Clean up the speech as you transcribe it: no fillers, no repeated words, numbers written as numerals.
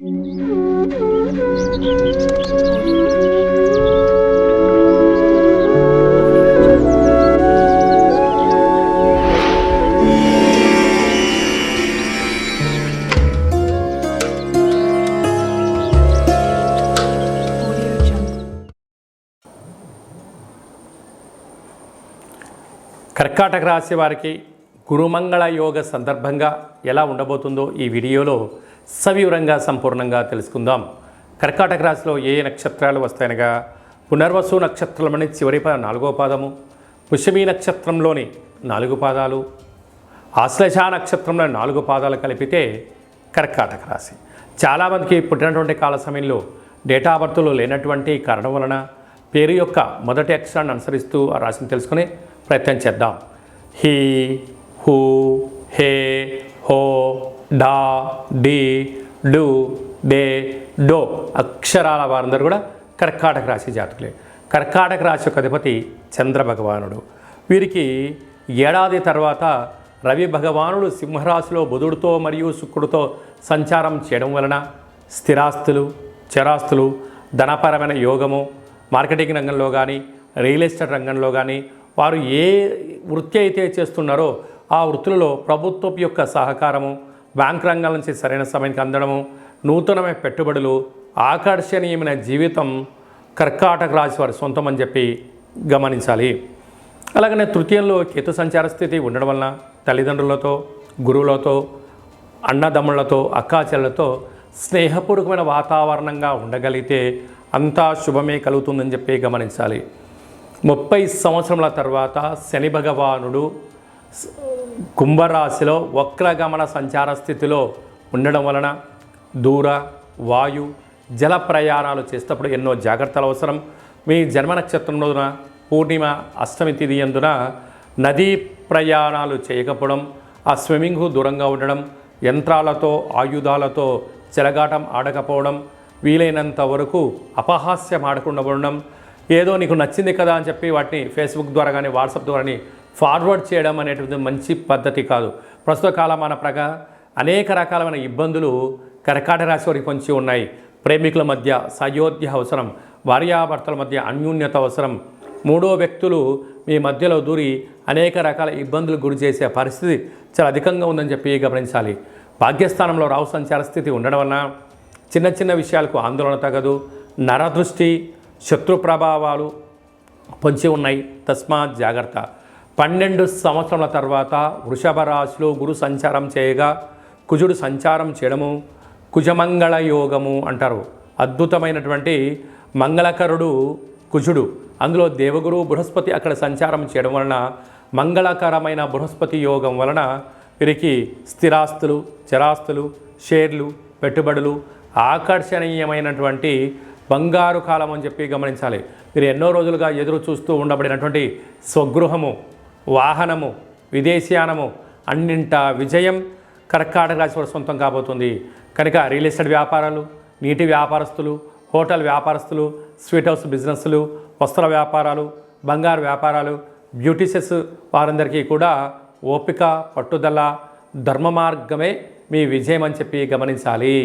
కర్కాటక రాశి వారికి గురుమంగళ యోగ సందర్భంగా ఎలా ఉండబోతుందో ఈ వీడియోలో సవివరంగా సంపూర్ణంగా తెలుసుకుందాం. కర్కాటక రాశిలో ఏ నక్షత్రాలు వస్తాయనగా పునర్వసు నక్షత్రంలోని చివరి 4వ పాదము, పుష్యమీ నక్షత్రంలోని 4 పాదాలు, ఆశ్లేష నక్షత్రంలో 4 పాదాలు కలిపితే కర్కాటక రాశి. చాలామందికి పుట్టినటువంటి కాల సమయంలో డేటా బర్త్లు లేనటువంటి కారణం వలన పేరు యొక్క మొదటి అక్షరాన్ని అనుసరిస్తూ ఆ రాశిని తెలుసుకునే ప్రయత్నం చేద్దాం. హీ, హూ, హే, హో, డా, డి, డు, డే, డో అక్షరాల వారందరూ కూడా కర్కాటక రాశి జాతకులే. కర్కాటక రాశి యొక్క అధిపతి చంద్ర భగవానుడు. వీరికి ఏడాది తర్వాత రవి భగవానుడు సింహరాశిలో బుధుడితో మరియు శుక్రుడితో సంచారం చేయడం వలన స్థిరాస్తులు, చరాస్తులు, ధనపరమైన యోగము, మార్కెటింగ్ రంగంలో కానీ రియల్ ఎస్టేట్ రంగంలో కానీ వారు ఏ వృత్తి అయితే చేస్తున్నారో ఆ వృత్తులలో ప్రభుత్వం యొక్క సహకారము, బ్యాంక్ రంగాల నుంచి సరైన సమయానికి అందడము, నూతనమైన పెట్టుబడులు, ఆకర్షణీయమైన జీవితం కర్కాటక రాశి వారి సొంతం అని చెప్పి గమనించాలి. అలాగనే తృతీయంలో కేతు సంచార స్థితి ఉండడం వలన తల్లిదండ్రులతో, గురువులతో, అన్నదమ్ములతో, అక్కాచెల్లతో స్నేహపూర్వకమైన వాతావరణంగా ఉండగలిగితే అంతా శుభమే కలుగుతుందని చెప్పి గమనించాలి. 30 సంవత్సరముల తర్వాత శని భగవానుడు కుంభరాశిలో వక్రగమన సంచార స్థితిలో ఉండడం వలన దూర, వాయు, జల ప్రయాణాలు చేసేటప్పుడు ఎన్నో జాగ్రత్తలు అవసరం. మీ జన్మ నక్షత్రంలోన పూర్ణిమ అష్టమి తిథి యందున నదీ ప్రయాణాలు చేయకపోవడం, ఆ స్విమ్మింగ్కు దూరంగా ఉండడం, యంత్రాలతో ఆయుధాలతో చెలగాటం ఆడకపోవడం, వీలైనంత వరకు అపహాస్యం ఆడకుండా ఉండడం, ఏదో నీకు నచ్చింది కదా అని చెప్పి వాటిని ఫేస్బుక్ ద్వారా కానీ వాట్సాప్ ద్వారా ఫార్వర్డ్ చేయడం అనేటువంటి మంచి పద్ధతి కాదు. ప్రస్తుత కాలమాన ప్రకారం అనేక రకాలైన ఇబ్బందులు కర్కాటక రాశి వారికి పొంచి ఉన్నాయి. ప్రేమికుల మధ్య సయోధ్య అవసరం, భార్యాభర్తల మధ్య అన్యోన్యత అవసరం, మూడో వ్యక్తులు మీ మధ్యలో దూరి అనేక రకాల ఇబ్బందులు గురి చేసే పరిస్థితి చాలా అధికంగా ఉందని చెప్పి గమనించాలి. భాగ్యస్థానంలో రాహు సంచార స్థితి ఉండడం వలన చిన్న చిన్న విషయాలకు ఆందోళన తగదు. నరదృష్టి, శత్రు ప్రభావాలు పొంచి ఉన్నాయి. తస్మాత్ జాగ్రత్త. 12 సంవత్సరాల తర్వాత వృషభ రాశిలో గురు సంచారం చేయగా కుజుడు సంచారం చేయడము కుజమంగళ యోగము అంటారు. అద్భుతమైనటువంటి మంగళకరుడు కుజుడు, అందులో దేవగురు బృహస్పతి అక్కడ సంచారం చేయడం వలన మంగళకరమైన బృహస్పతి యోగం వలన వీరికి స్థిరాస్తులు, చరాస్తులు, షేర్లు, పెట్టుబడులు, ఆకర్షణీయమైనటువంటి బంగారు కాలం అని చెప్పి గమనించాలి. మీరు ఎన్నో రోజులుగా ఎదురు చూస్తూ ఉండబడినటువంటి స్వగృహము, వాహనము, విదేశీయానము అన్నింట విజయం కర్కాటక రాశి వారి సొంతం కాబోతుంది. కనుక రియల్ ఎస్టేట్ వ్యాపారాలు, నీటి వ్యాపారస్తులు, హోటల్ వ్యాపారస్తులు, స్వీట్ హౌస్ బిజినెస్లు, వస్త్ర వ్యాపారాలు, బంగారు వ్యాపారాలు, బ్యూటీషియన్స్ వారందరికీ కూడా ఓపిక, పట్టుదల, ధర్మ మార్గమే మీ విజయం అని చెప్పి గమనించాలి.